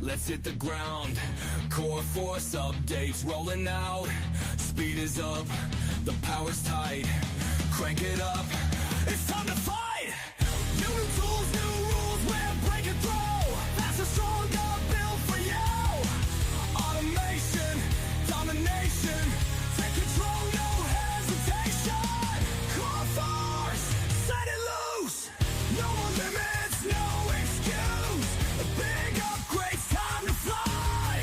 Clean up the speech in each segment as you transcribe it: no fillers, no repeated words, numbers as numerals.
let's hit the ground. coreFORCE updates rolling out. Speed is up, the power's tight. Crank it up, it's time to fight. New tools, new rules, we're breaking through. That's a stronger build for you. Automation, domination. Take control, no hesitation. coreFORCE, set it loose. No more limits, no excuse. A big upgrade's time to fly.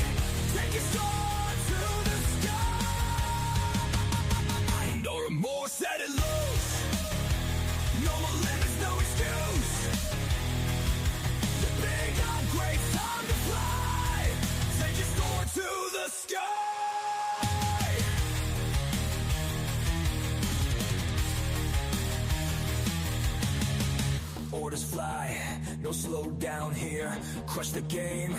Take your star to the sky. No remorse, set it loose. No more limits, no excuse. The big upgrade's time to fly. Take your star to the sky. Orders fly, no slow down here. Crush the game,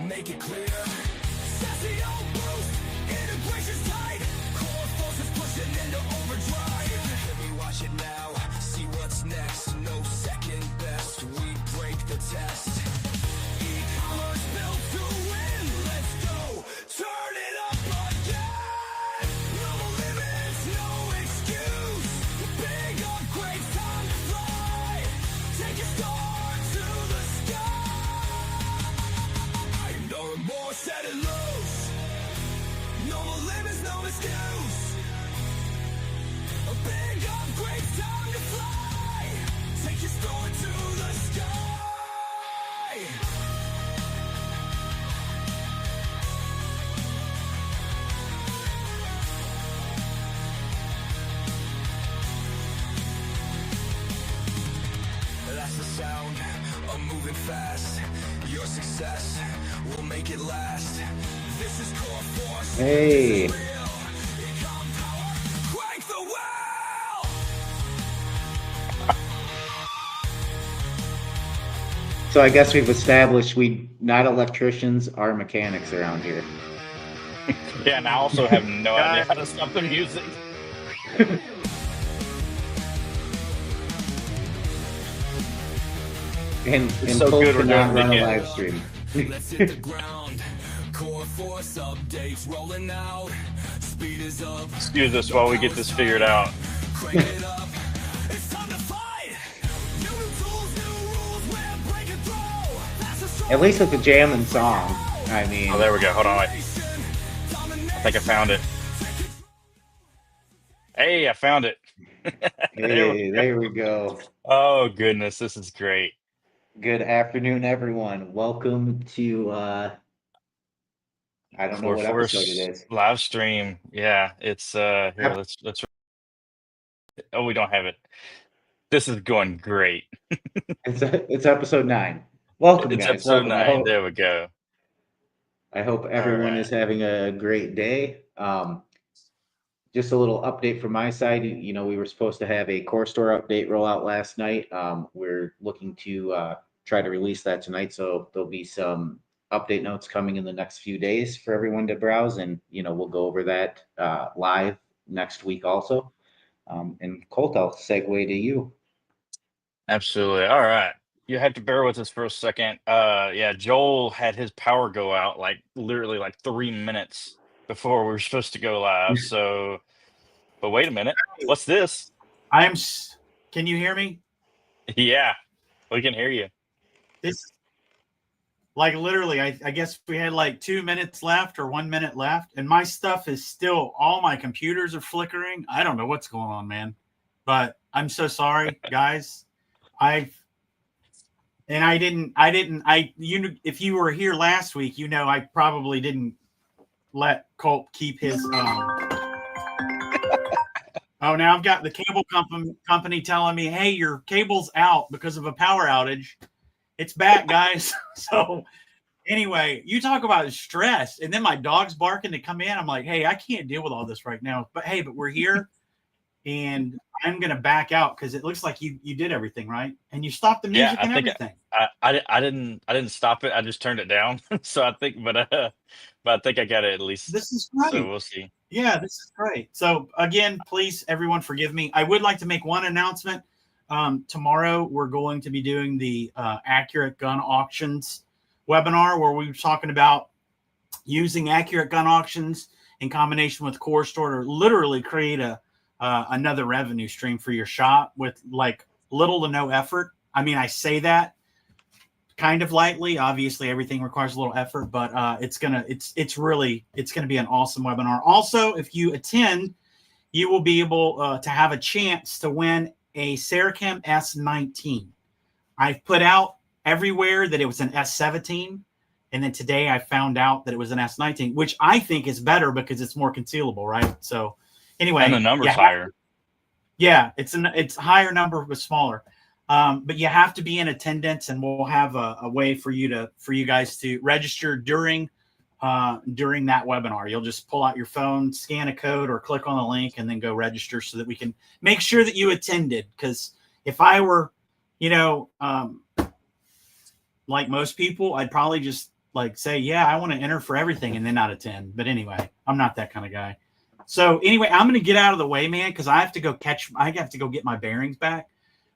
make it clear. Sassy old boost, integration's tight. coreFORCE is pushing into overdrive. Let me watch it now, see what's next. No second best, we break the test. E-commerce built to win, let's go. Turn it up again. No limits, no excuse. Big upgrades, time to fly. Take your star to the sky. No remorse, set it loose. No more limits, no excuse. A big upgrade, time to fly. Take your star to the sky. That's the sound of moving fast. Your success will make it last. This is coreFORCE. Hey. Econ power, crank the wheel. So I guess we've established we not electricians are mechanics around here. Yeah, and I also have no idea how to stop the music. And so Colt good we're cannot doing run a it. live stream. Let's hit the ground. coreFORCE updates rolling out. Speed is up. Excuse us while we get this figured out. Crank it up. It's time to fight. New tools, new rules, we're breaking through. That's a At least with the jam and song. I mean, Oh, there we go. Hold on, wait. I think I found it. Hey, I found it. hey, there we go. Oh, goodness. This is great. Good afternoon, everyone. Welcome to I don't know what episode it is. Live stream. Yeah, it's here. Let's. Oh, we don't have it. This is going great. It's episode 9. Welcome, It's guys. episode Welcome. 9. There we go. I hope everyone right. is having a great day. Just a little update from my side. You know, we were supposed to have a core store update roll out last night. We're looking to try to release that tonight, so there'll be some update notes coming in the next few days for everyone to browse, and you know, we'll go over that live next week also. And Colt, I'll segue to you. Absolutely. All right. You have to bear with us for a second. Yeah, Joel had his power go out like literally like 3 minutes before we were supposed to go live. So, but wait a minute. What's this? Can you hear me? Yeah, we can hear you. This, like literally, I guess we had like 2 minutes left or 1 minute left, and my stuff is still, all my computers are flickering. I don't know what's going on, man. But I'm so sorry, guys. If you were here last week, you know I probably didn't let Colt keep his Oh, now I've got the cable company telling me, hey, your cable's out because of a power outage. It's back, guys. So anyway, you talk about stress. And then my dog's barking to come in. I'm like, hey, I can't deal with all this right now. But hey, but we're here. And I'm going to back out because it looks like you did everything, right? And you stopped the music and everything. I didn't stop it. I just turned it down. So I think, but I think I got it at least. This is great. So we'll see. Yeah, this is great. So again, please, everyone, forgive me. I would like to make one announcement. Tomorrow, we're going to be doing the accurate gun auctions webinar where we were talking about using accurate gun auctions in combination with CoreStore to literally create another revenue stream for your shop with like little to no effort. I mean, I say that kind of lightly. Obviously, everything requires a little effort, but it's gonna be an awesome webinar. Also, if you attend, you will be able to have a chance to win a Sericam S19. I've put out everywhere that it was an S17, and then today I found out that it was an S19, which I think is better because it's more concealable, right? So anyway, And the number's higher. Yeah, it's a higher number but smaller. But you have to be in attendance, and we'll have a way for you guys to register during that webinar. You'll just pull out your phone, scan a code, or click on the link, and then go register so that we can make sure that you attended. Because if I were, like most people, I'd probably just like say, yeah, I want to enter for everything and then not attend. But anyway, I'm not that kind of guy. So anyway, I'm going to get out of the way, man, because I have to go get my bearings back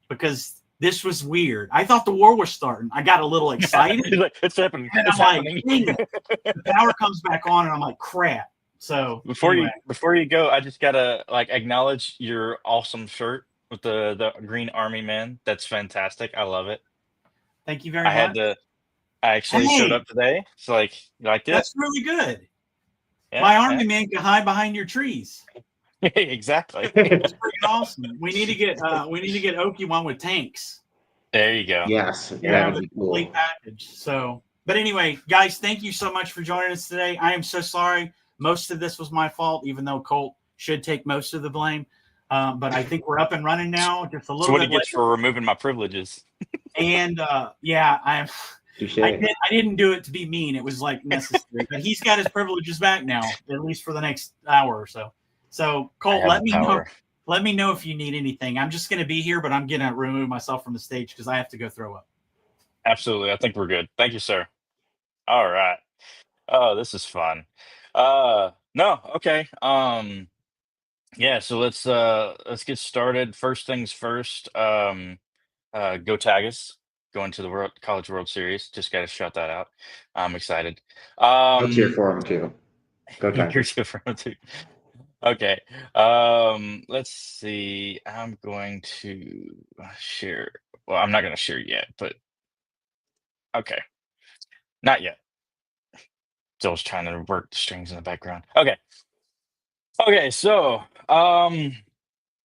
because this was weird. I thought the war was starting. I got a little excited. It's happening. And It's I'm happening. like, the power comes back on, and I'm like, crap. So Before anyway. you go, I just gotta acknowledge your awesome shirt with the Green Army Man. That's fantastic. I love it. Thank you very much. I actually showed up today. So you liked it? That's really good. Yeah, my Army Man can hide behind your trees. Exactly. That's pretty awesome. We need to get Oki one with tanks. There you go. Yes, that would be cool. Complete package. So, but anyway, guys, thank you so much for joining us today. I am so sorry. Most of this was my fault, even though Colt should take most of the blame. But I think we're up and running now. Just a little. So what bit he gets for removing my privileges. And I didn't do it to be mean. It was like necessary. But he's got his privileges back now, at least for the next hour or so. So Colt, let me know. Let me know if you need anything. I'm just going to be here, but I'm going to remove myself from the stage because I have to go throw up. Absolutely. I think we're good. Thank you, sir. All right. Oh, this is fun. No, okay. Yeah, so let's get started. First things first. Go Tigers. Going to the College World Series. Just got to shout that out. I'm excited. I'll cheer for him too. Go Tigers. Cheer for him too. Okay. Let's see. I'm going to share. Well, I'm not going to share yet, but okay. Not yet. Still's trying to work the strings in the background. Okay. Okay, so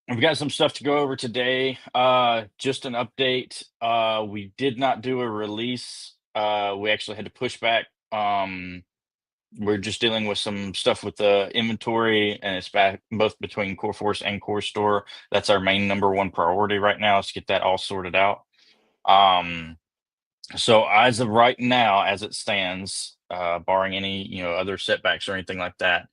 we've got some stuff to go over today. Just an update. We did not do a release. We actually had to push back. We're just dealing with some stuff with the inventory, and it's back both between coreFORCE and CoreStore. That's our main number one priority right now, is to get that all sorted out. So as of right now, as it stands, barring any other setbacks or anything like that,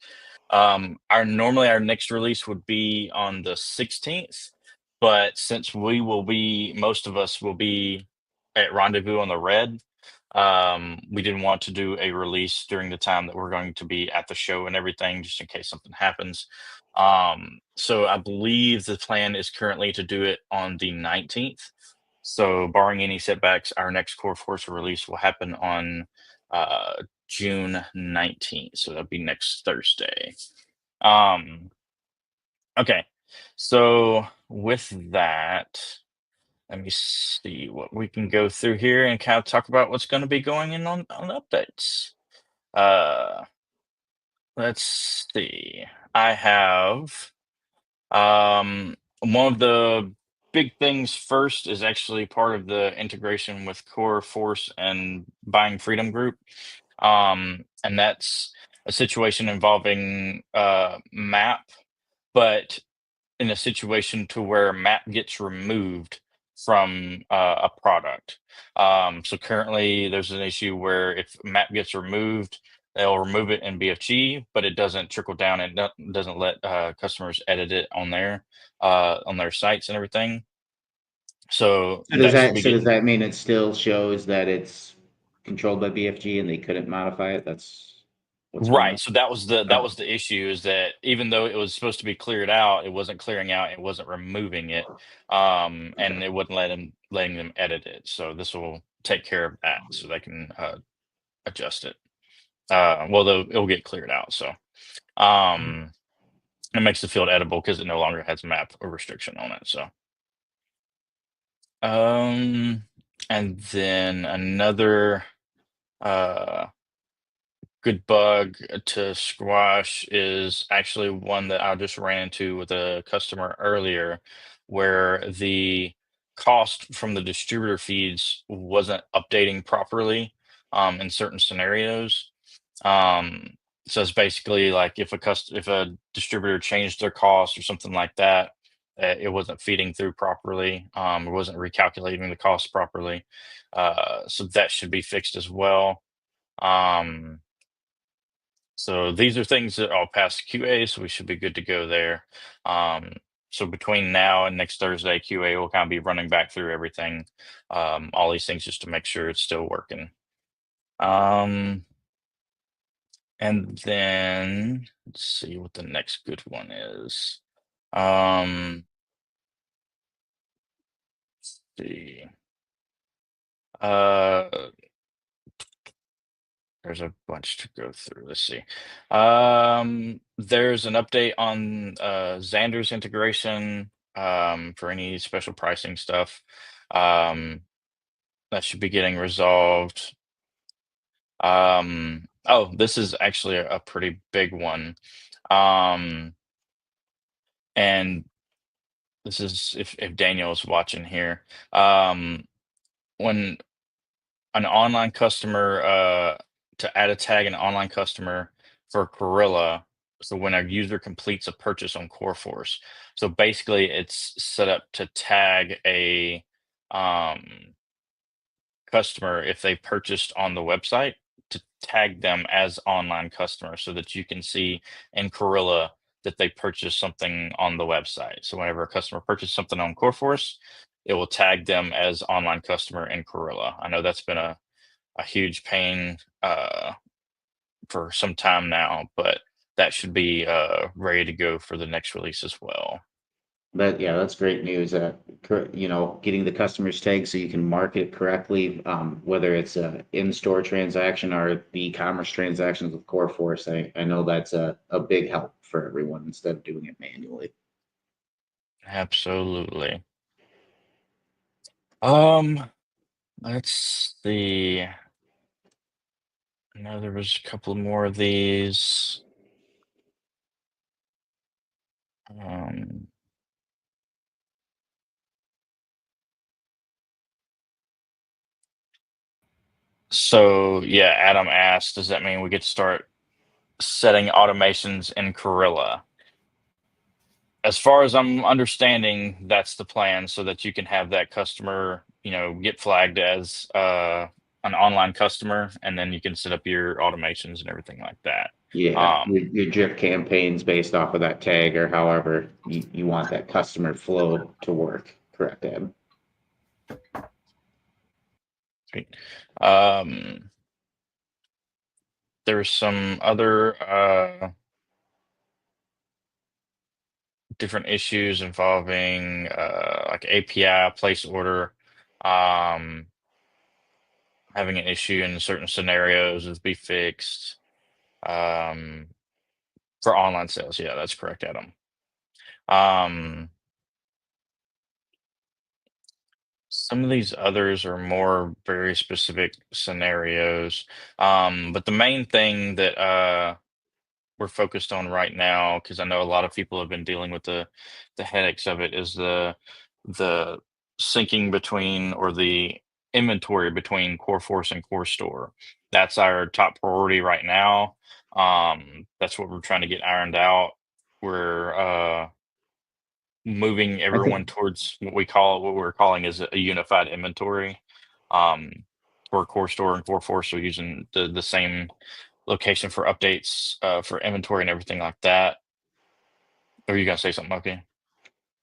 our next release would be on the 16th, but since most of us will be at Rendezvous on the Red, we didn't want to do a release during the time that we're going to be at the show and everything, just in case something happens. So I believe the plan is currently to do it on the 19th. So barring any setbacks, our next coreFORCE release will happen on June 19th. So that'll be next Thursday. Okay. So with that, let me see what we can go through here and kind of talk about what's going to be going in on updates. Let's see. I have one of the big things first is actually part of the integration with coreFORCE and Buying Freedom Group. And that's a situation involving map, but in a situation to where map gets removed from a product. So currently there's an issue where if map gets removed, they'll remove it in BFG, but it doesn't trickle down and doesn't let customers edit it on their sites and everything. So does that mean it still shows that it's controlled by BFG and they couldn't modify it? That's right. So that was the issue, is that even though it was supposed to be cleared out, it wasn't clearing out, it wasn't removing it, and it wouldn't letting them edit it. So this will take care of that, so they can adjust it. It'll get cleared out. So it makes the field edible because it no longer has map or restriction on it. So and then another good bug to squash is actually one that I just ran into with a customer earlier, where the cost from the distributor feeds wasn't updating properly in certain scenarios. So it's basically like if a distributor changed their cost or something like that, it wasn't feeding through properly, it wasn't recalculating the cost properly. So that should be fixed as well. Um, so these are things that all pass QA, so we should be good to go there. So between now and next Thursday, QA will kind of be running back through everything, all these things just to make sure it's still working. And then let's see what the next good one is. Let's see. There's a bunch to go through. Let's see. There's an update on Xander's integration for any special pricing stuff. That should be getting resolved. Oh, this is actually a pretty big one. And this is if Daniel is watching here. When an online customer to add a tag an online customer for Gorilla. So when a user completes a purchase on coreFORCE, so basically it's set up to tag a customer if they purchased on the website, to tag them as online customers so that you can see in Gorilla that they purchased something on the website. So whenever a customer purchases something on coreFORCE, it will tag them as online customer in Gorilla. I know that's been a huge pain for some time now, but that should be ready to go for the next release as well. That's great news. Getting the customers tagged so you can market it correctly, whether it's a in-store transaction or the e-commerce transactions with coreFORCE. I know that's a big help for everyone instead of doing it manually. Absolutely. Let's see. I know there was a couple more of these. So yeah, Adam asked, does that mean we get to start setting automations in Gorilla? As far as I'm understanding, that's the plan, so that you can have that customer, get flagged as an online customer, and then you can set up your automations and everything like that. Yeah, your drip campaigns based off of that tag or however you want that customer flow to work. Correct, Ed? Sweet. There's some other different issues involving like API place order, having an issue in certain scenarios is be fixed. For online sales, yeah, that's correct, Adam. Some of these others are more very specific scenarios, but the main thing that we're focused on right now, because I know a lot of people have been dealing with the headaches of it, is the syncing between, or the inventory between coreFORCE and CoreStore. That's our top priority right now. That's what we're trying to get ironed out. We're moving I everyone think towards what we're calling is a unified inventory for CoreStore and coreFORCE. So using the same location for updates for inventory and everything like that. Or are you gonna say something, okay?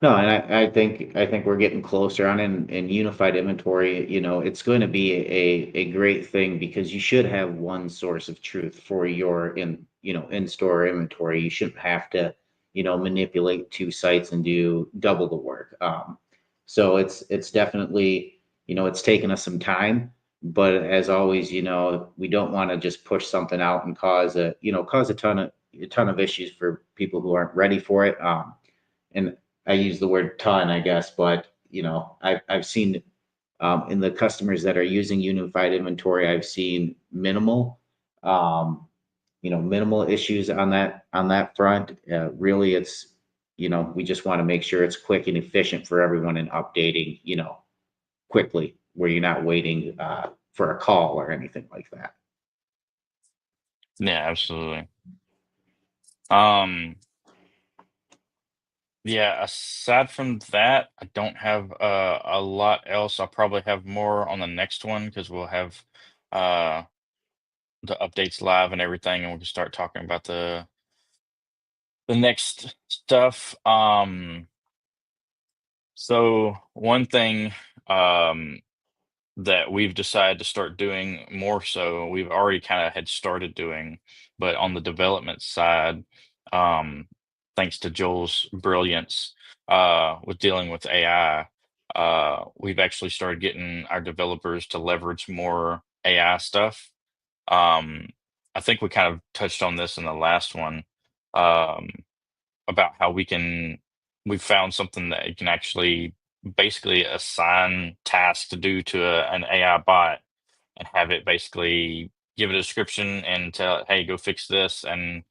no, and I think we're getting closer on in unified inventory. It's going to be a great thing because you should have one source of truth for your in-store inventory. You shouldn't have to manipulate two sites and do double the work. So it's definitely it's taken us some time, but as always, we don't want to just push something out and cause a ton of issues for people who aren't ready for it. And I use the word ton, I guess, but I've seen in the customers that are using unified inventory, I've seen um, minimal issues on that front. Really, it's we just want to make sure it's quick and efficient for everyone in updating, quickly, where you're not waiting for a call or anything like that. Yeah, absolutely. Um, yeah, aside from that, I don't have a lot else. I'll probably have more on the next one because we'll have uh the updates live and everything, and we can start talking about the next stuff. So one thing um that we've decided to start doing more so, we've already kind of had started doing, but on the development side, um, thanks to Joel's brilliance with dealing with AI, we've actually started getting our developers to leverage more AI stuff. Um, I think we kind of touched on this in the last one. Um, about how we found something that you can actually basically assign tasks to do to an AI bot and have it basically give a description and tell it, hey, go fix this and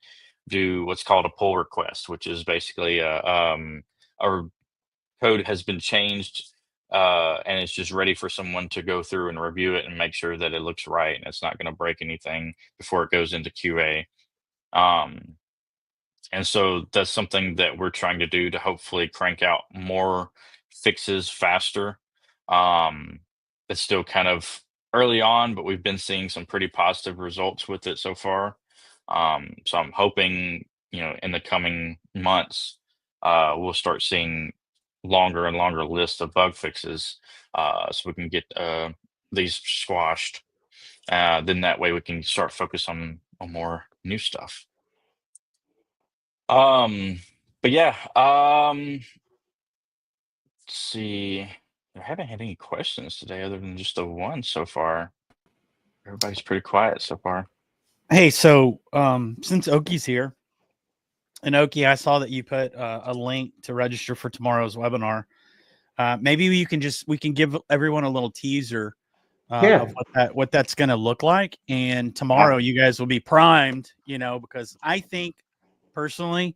do what's called a pull request, which is basically our code has been changed and it's just ready for someone to go through and review it and make sure that it looks right and it's not going to break anything before it goes into QA. Um, and so that's something that we're trying to do to hopefully crank out more fixes faster. Um, it's still kind of early on, but we've been seeing some pretty positive results with it so far. So I'm hoping, in the coming months, we'll start seeing longer and longer lists of bug fixes, so we can get these squashed. Then that way we can start focus on more new stuff. Um, but yeah, let's see. I haven't had any questions today other than just the one so far. Everybody's pretty quiet so far. Hey, so since Oki's here, and Oki, I saw that you put a link to register for tomorrow's webinar. Maybe we can give everyone a little teaser Yeah. of what that's going to look like. And tomorrow, you guys will be primed, because I think personally,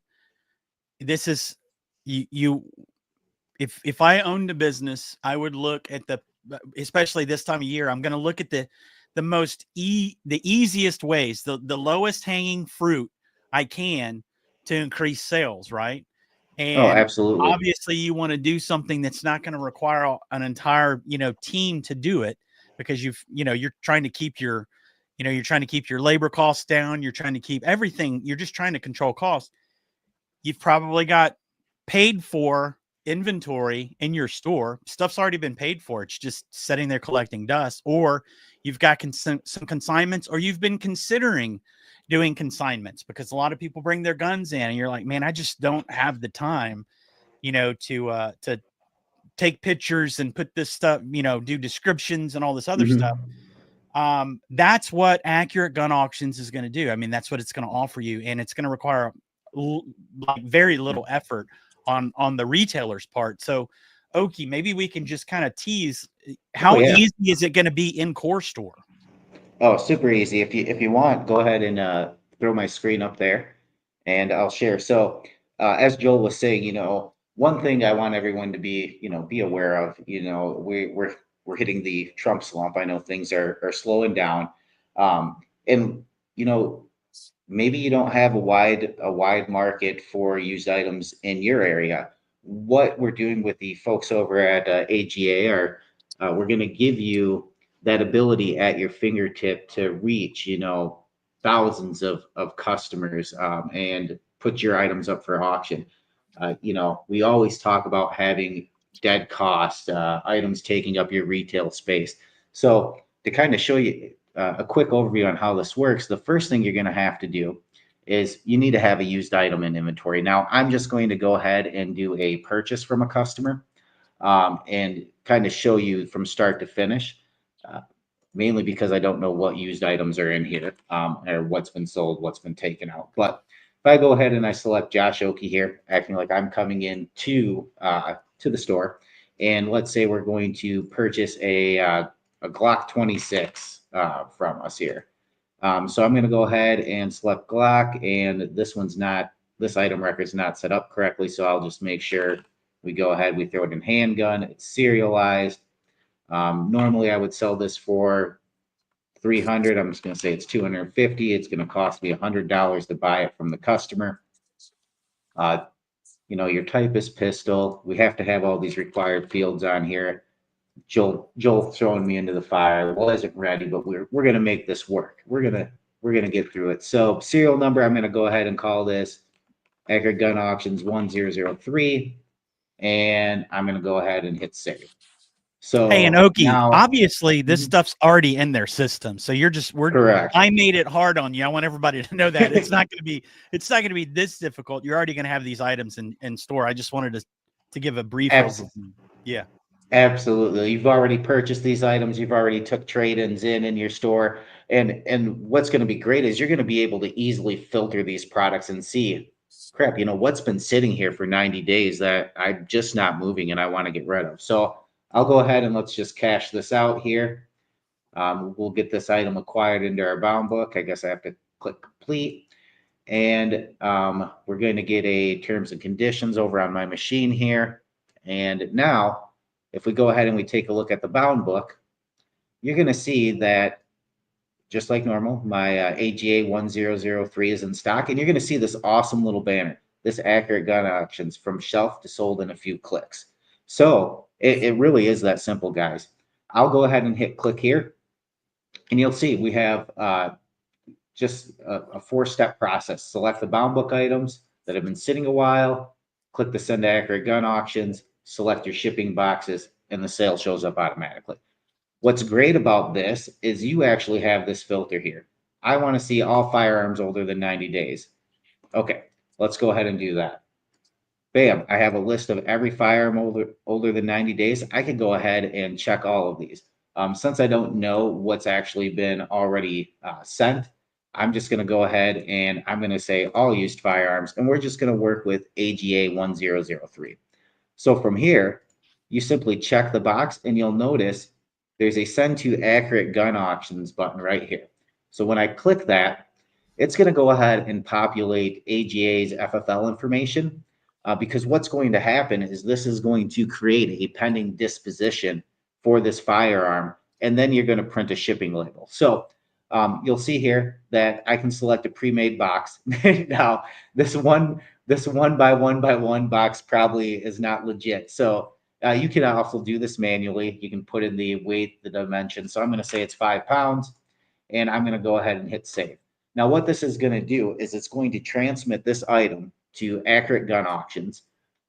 this is you. If I owned a business, I would look at especially this time of year. I'm going to look at the easiest ways, the lowest hanging fruit I can to increase sales, right? Oh, And absolutely. obviously you want to do something that's not going to require an entire, team to do it, because you're trying to keep your, you're trying to keep your labor costs down. You're trying to keep everything. You're just trying to control costs. You've probably got paid for inventory in your store. Stuff's already been paid for. It's just sitting there collecting dust. Or you've got some consignments, or you've been considering doing consignments, because a lot of people bring their guns in and you're like, man, I just don't have the time, to take pictures and put this stuff, do descriptions and all this other stuff. That's what Accurate Gun Auctions is going to do. I mean, that's what it's going to offer you, and it's going to require like very little effort on the retailer's part. So, Oki, maybe we can just kind of tease how easy is it going to be in CoreStore? Oh, super easy. If you want, go ahead and throw my screen up there, and I'll share. So, as Joel was saying, one thing I want everyone to be aware of. We're hitting the Trump slump. I know things are slowing down, and you know maybe you don't have a wide market for used items in your area. What we're doing with the folks over at AGA are we're going to give you that ability at your fingertip to reach thousands of customers and put your items up for auction. We always talk about having dead cost items taking up your retail space. So to kind of show you a quick overview on how this works, the first thing you're going to have to do is you need to have a used item in inventory. Now, I'm just going to go ahead and do a purchase from a customer and kind of show you from start to finish. Uh, mainly because I don't know what used items are in here, or what's been sold, what's been taken out. But if I go ahead and I select Josh Oakey here, acting like I'm coming in to the store, and let's say we're going to purchase a Glock 26 from us here. So I'm going to go ahead and select Glock, and this item record is not set up correctly. So I'll just make sure we go ahead, we throw it in handgun, it's serialized. Normally I would sell this for 300. I'm just going to say it's 250. It's going to cost me $100 to buy it from the customer. Your type is pistol. We have to have all these required fields on here. Joel throwing me into the fire. Wasn't ready, but we're gonna make this work. We're gonna get through it. So serial number, I'm gonna go ahead and call this Accurate Gun Auctions 1003, and I'm gonna go ahead and hit save. So Hey, and Okie, now, obviously this stuff's already in their system. So correct. I made it hard on you. I want everybody to know that it's not going to be this difficult. You're already going to have these items in store. I just wanted to give a brief overview. Yeah. Absolutely. You've already purchased these items. You've already took trade-ins in your store. And what's going to be great is you're going to be able to easily filter these products and see, crap, what's been sitting here for 90 days that I'm just not moving and I want to get rid of. So I'll go ahead and let's just cash this out here. We'll get this item acquired into our bound book. I guess I have to click complete. And we're going to get a terms and conditions over on my machine here. And now, if we go ahead and we take a look at the bound book, you're going to see that just like normal, my AGA 1003 is in stock, and you're going to see this awesome little banner, this Accurate Gun Auctions from shelf to sold in a few clicks. So it really is that simple, guys. I'll go ahead and hit click here, and you'll see we have just a 4-step process. Select the bound book items that have been sitting a while, click the send to Accurate Gun Auctions, select your shipping boxes, and the sale shows up automatically. What's great about this is you actually have this filter here. I want to see all firearms older than 90 days. Okay, let's go ahead and do that. Bam, I have a list of every firearm older than 90 days. I can go ahead and check all of these. Since I don't know what's actually been already sent, I'm just going to go ahead and I'm going to say all used firearms, and we're just going to work with AGA 1003. So from here, you simply check the box and you'll notice there's a send to Accurate Gun Auctions button right here. So when I click that, it's going to go ahead and populate AGA's FFL information because what's going to happen is this is going to create a pending disposition for this firearm, and then you're going to print a shipping label. So you'll see here that I can select a pre-made box. Now, this one by one box probably is not legit. So you can also do this manually. You can put in the weight, the dimension. So I'm going to say it's 5 pounds, and I'm going to go ahead and hit save. Now, what this is going to do is it's going to transmit this item to Accurate Gun Auctions,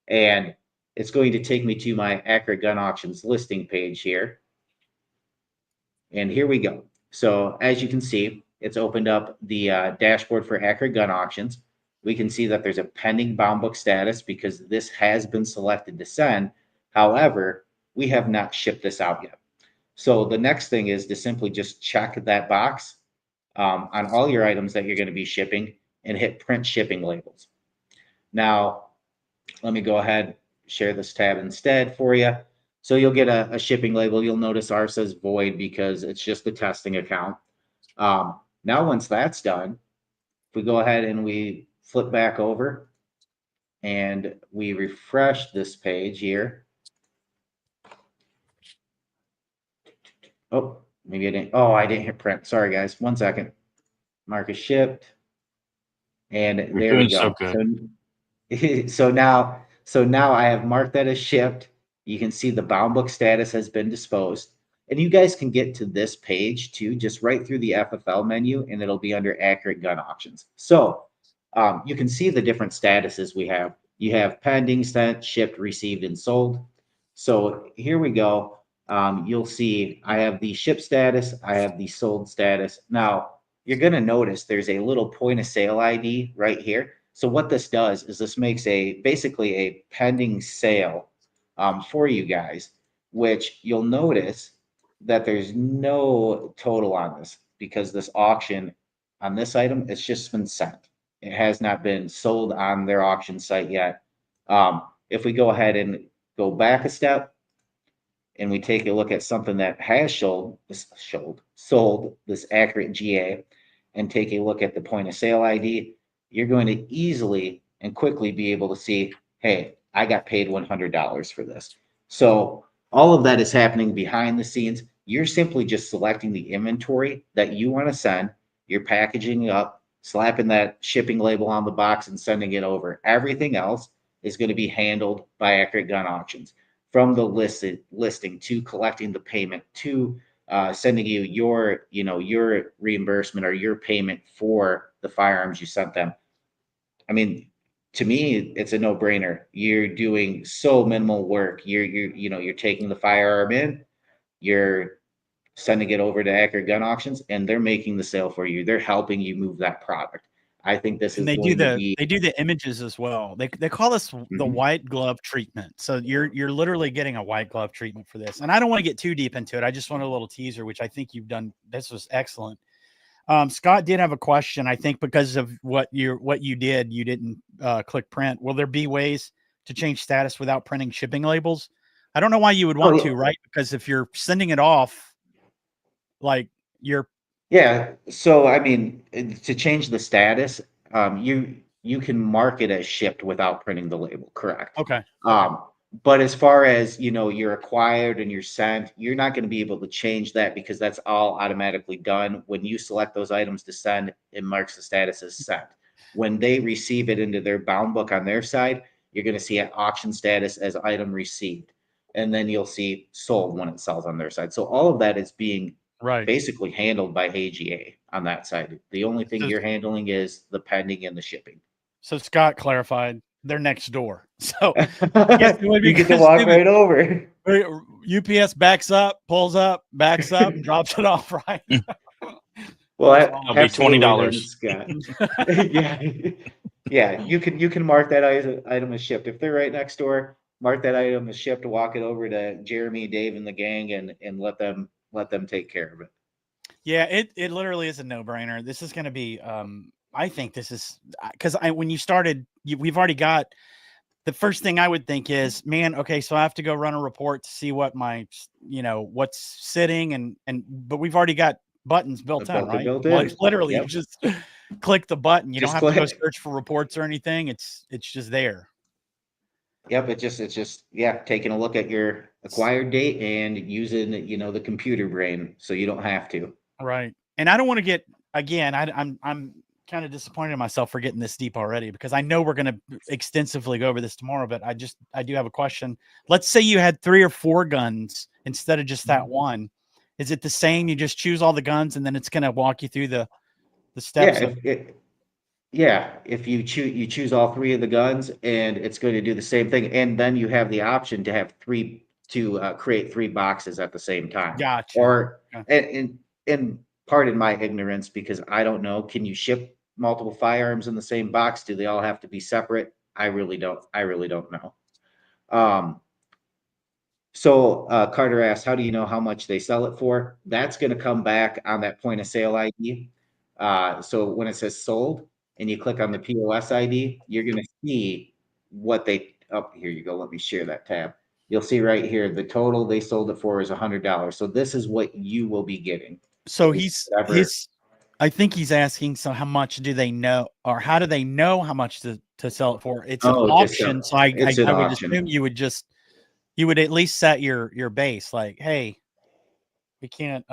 and it's going to take me to my Accurate Gun Auctions listing page here. And here we go. So as you can see, it's opened up the dashboard for Accurate Gun Auctions. We can see that there's a pending bound book status because this has been selected to send. However, we have not shipped this out yet. So the next thing is to simply just check that box on all your items that you're going to be shipping and hit print shipping labels. Now, let me go ahead, share this tab instead for you. So you'll get a shipping label. You'll notice ours says void because it's just a testing account. Now, once that's done, if we go ahead and we flip back over and we refresh this page here. Oh, maybe I didn't. Oh, I didn't hit print. Sorry, guys. 1 second. Mark is shipped. And there we go. So now I have marked that as shipped. You can see the bound book status has been disposed. And you guys can get to this page too, just right through the FFL menu, and it'll be under Accurate Gun Auctions. So you can see the different statuses we have. You have pending, sent, shipped, received, and sold. So here we go. You'll see I have the ship status. I have the sold status. Now, you're going to notice there's a little point of sale ID right here. So what this does is this makes basically a pending sale for you guys, which you'll notice that there's no total on this because this auction on this item, it's just been sent. It has not been sold on their auction site yet. If we go ahead and go back a step and we take a look at something that has sold this accurate GA and take a look at the point of sale ID, you're going to easily and quickly be able to see, hey, I got paid $100 for this. So all of that is happening behind the scenes. You're simply just selecting the inventory that you want to send. You're packaging it up, slapping that shipping label on the box and sending it over. Everything else is going to be handled by Accurate Gun Auctions, from the listing to collecting the payment to sending you your reimbursement or your payment for the firearms you sent them. I mean, to me, it's a no-brainer. You're doing so minimal work. You're taking the firearm in, you're sending it over to Accurate Gun Auctions, and they're making the sale for you. They're helping you move that product. I think this And is going to be. they do the images as well. They call this the Mhm. white glove treatment. So you're literally getting a white glove treatment for this. And I don't want to get too deep into it. I just want a little teaser, which I think you've done. This was excellent. Scott did have a question. I think because of what you did, you didn't click print. Will there be ways to change status without printing shipping labels? I don't know why you would want to, right? Because if you're sending it off, like you're Yeah. So, I mean, to change the status, you can mark it as shipped without printing the label, correct? okay. But as far as, you're acquired and you're sent, you're not going to be able to change that because that's all automatically done. When you select those items to send, it marks the status as sent. When they receive it into their bound book on their side, you're going to see an auction status as item received. And then you'll see sold when it sells on their side. So all of that is being Right. basically handled by AGA on that side. The only thing So- you're handling is the pending and the shipping. So Scott clarified they're next door. So You get to walk right over. UPS backs up, pulls up, backs up, drops it off, right? Well, It'll be $20. Scott. Yeah, yeah. You can mark that item as shipped. If they're right next door, mark that item as shipped. Walk it over to Jeremy, Dave, and the gang, and let them take care of it. Yeah, it literally is a no-brainer. This is going to be I think this is because when you started, we've already got the first thing I would think is, man, okay, so I have to go run a report to see what my what's sitting but we've already got buttons built in, right? Built in. Like literally, Yep. you just click the button. You Just don't have to go click. search for reports or anything. It's just there. Yep, it's just taking a look at your acquired date and using the computer brain, so you don't have to. Right. And I don't want to get again. I'm kind of disappointed in myself for getting this deep already because I know we're going to extensively go over this tomorrow. But I do have a question. Let's say you had 3 or 4 guns instead of just that one. Is it the same? You just choose all the guns and then it's going to walk you through the steps. If you choose all 3 of the guns, and it's going to do the same thing, and then you have the option to have create 3 boxes at the same time. Gotcha. Or and pardon my ignorance because I don't know. Can you ship multiple firearms in the same box? Do they all have to be separate? I really don't know. So Carter asked, how do you know how much they sell it for? That's going to come back on that point of sale ID. So when it says sold and you click on the POS ID, you're going to see what here you go. Let me share that tab. You'll see right here, the total they sold it for is $100. So this is what you will be getting. So I think he's asking, so how much do they know, or how do they know how much to sell it for? It's an auction. So I would assume you would at least set your base, like, hey, we can't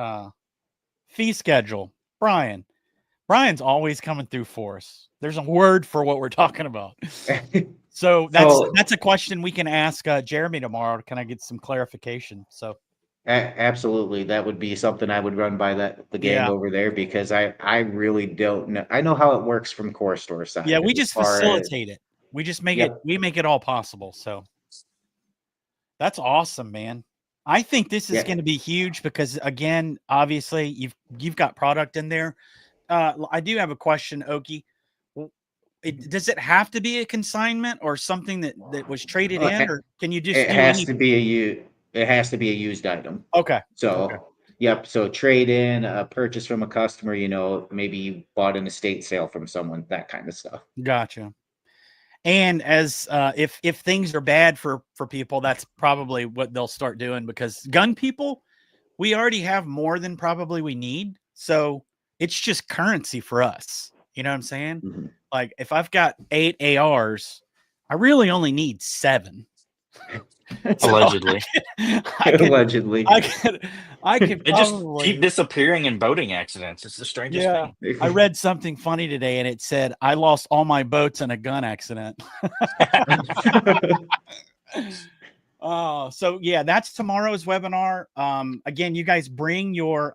fee schedule. Brian's always coming through force. There's a word for what we're talking about. So that's a question we can ask Jeremy tomorrow. Can I get some clarification? So absolutely, that would be something I would run by the gang over there because I really don't know. I know how it works from Core Store side. Yeah, we just facilitate it. We just make it all possible. So that's awesome, man. I think this is going to be huge because, again, obviously you've got product in there. I do have a question, Okie. Does it have to be a consignment or something that was traded in, or can you just? It has to be a used item. Okay. So Yep. So trade in, a purchase from a customer, maybe you bought an estate sale from someone, that kind of stuff. Gotcha. And as if things are bad for people, that's probably what they'll start doing, because gun people, we already have more than probably we need. So it's just currency for us. You know what I'm saying? Mm-hmm. Like if I've got 8 ARs, I really only need 7. So Allegedly. Allegedly. I could They just probably keep disappearing in boating accidents. It's the strangest Yeah. thing. I read something funny today, and it said, I lost all my boats in a gun accident. So yeah, that's tomorrow's webinar. Again, you guys bring your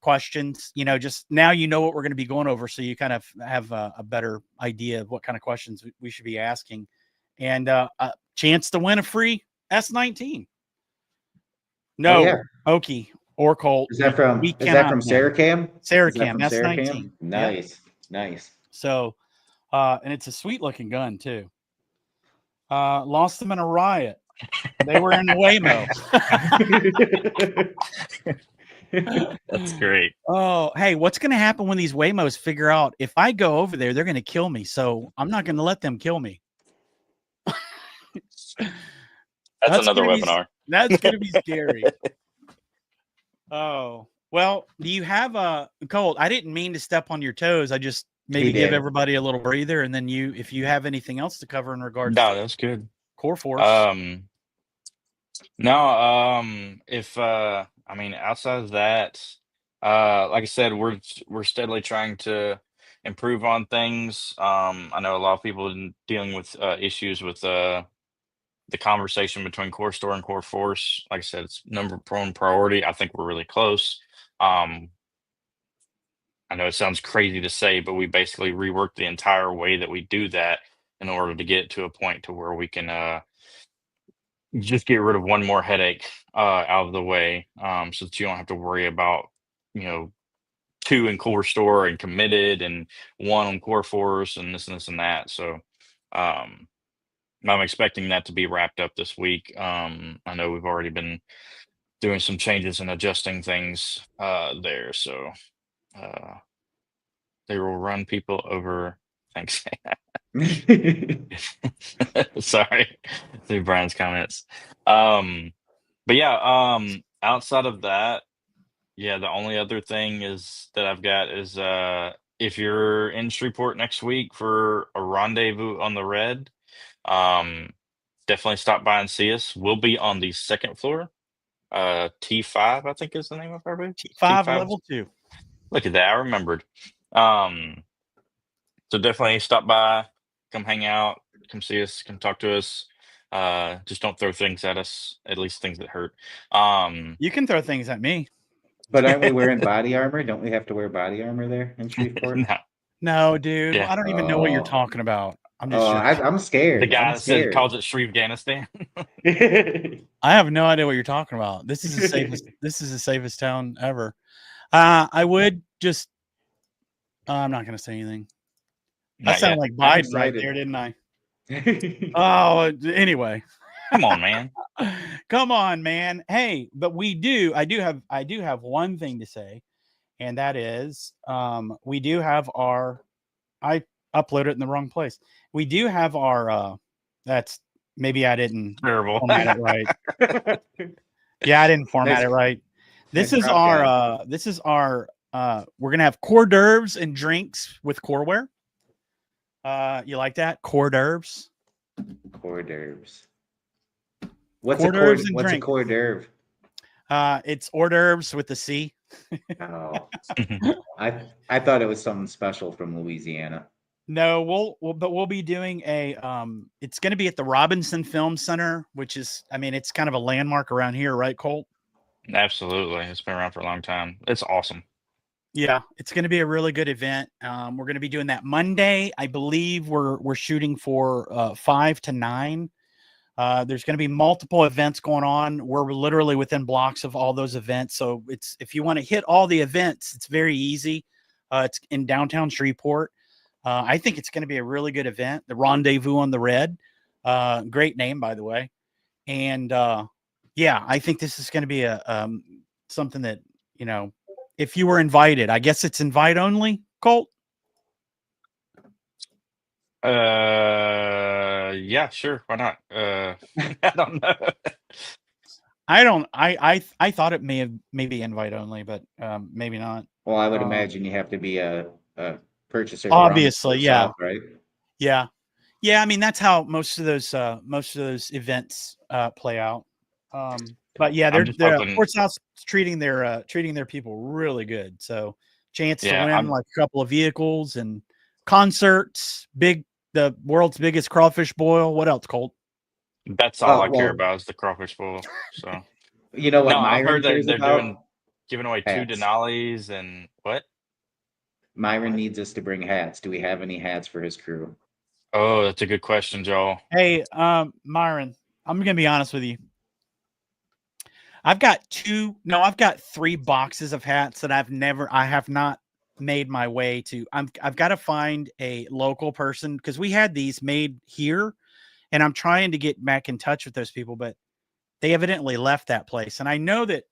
questions. Just now you know what we're going to be going over, so you kind of have a better idea of what kind of questions we should be asking, and a chance to win a free S19. No, Oh, yeah. Okie or Colt. Is that from Saracam? Saracam, S19. Nice. Nice. So, and it's a sweet looking gun too. Lost them in a riot. They were in the Waymo. That's great. Oh, hey, what's going to happen when these Waymos figure out if I go over there, they're going to kill me. So I'm not going to let them kill me. That's another webinar. That's going to be scary. Oh, well, do you have a Colt? I didn't mean to step on your toes. I just maybe give everybody a little breather, and then if you have anything else to cover in regards No, to that's good. coreFORCE. If I mean, outside of that, like I said, we're steadily trying to improve on things. I know a lot of people dealing with issues with the conversation between Core Store and coreFORCE. Like I said, it's number one priority. I think we're really close. I know it sounds crazy to say, but we basically reworked the entire way that we do that in order to get to a point to where we can just get rid of one more headache out of the way, so that you don't have to worry about, 2 in Core Store and committed and 1 on coreFORCE and this and that. So I'm expecting that to be wrapped up this week. I know we've already been doing some changes and adjusting things there. So they will run people over. Thanks. Sorry, through Brian's comments. But yeah, outside of that, yeah, the only other thing is that I've got is if you're in Shreveport next week for a rendezvous on the Red, definitely stop by and see us. We'll be on the 2nd floor. T5, I think is the name of our booth. T5 level 2. Look at that, I remembered. So definitely stop by, come hang out, come see us, come talk to us. Just don't throw things at us, at least things that hurt. You can throw things at me. But aren't we wearing body armor? Don't we have to wear body armor there in Shreveport? No, dude. Yeah. I don't even know what you're talking about. I'm just I'm scared. The guy that calls it Shreveganistan. I have no idea what you're talking about. This is the safest town ever. I would just I'm not gonna say anything. I sound like Biden right there, didn't I? Oh, anyway. Come on, man. Come on, man. Hey, but I do have one thing to say, and that is we do have I uploaded it in the wrong place. We do have our that's maybe I didn't format it right. Yeah, I didn't format it right. This is our we're gonna have hors d'oeuvres and drinks with coreware. You like that? Hors d'oeuvres? Hors d'oeuvres. What's a hors d'oeuvre? It's hors d'oeuvres with the C. Oh, I thought it was something special from Louisiana. No, we'll be doing it's going to be at the Robinson Film Center, which is, it's kind of a landmark around here, right, Colt? Absolutely. It's been around for a long time. It's awesome. Yeah, it's going to be a really good event. We're going to be doing that Monday. I believe we're shooting for 5 to 9. There's going to be multiple events going on. We're literally within blocks of all those events. So if you want to hit all the events, it's very easy. It's in downtown Shreveport. I think it's going to be a really good event. The Rendezvous on the Red. Great name, by the way. And yeah, I think this is going to be a something that, you know, if you were invited, I guess it's invite only, Colt. Yeah, sure. Why not? I don't know. I thought it maybe invite only, but maybe not. Well, I would imagine you have to be a purchaser to run Obviously, yeah. yourself, right? Yeah. Yeah, I mean that's how most of those events play out. But yeah, I'm just they're hoping. Sports House is treating their people really good. So chance to Yeah, win like a couple of vehicles and concerts, the world's biggest crawfish boil. What else, Colt? that's all I care Well, about is the crawfish bowl. So you know what no, I've Myron heard cares they're about? giving away 2 Hats. Denali's and what? Myron needs us to bring hats. Do we have any hats for his crew? Oh, that's a good question, Joel. Hey, Myron, I'm gonna be honest with you. I've got 3 boxes of hats that I have not made my way to. I've got to find a local person because we had these made here, and I'm trying to get back in touch with those people, but they evidently left that place. And I know that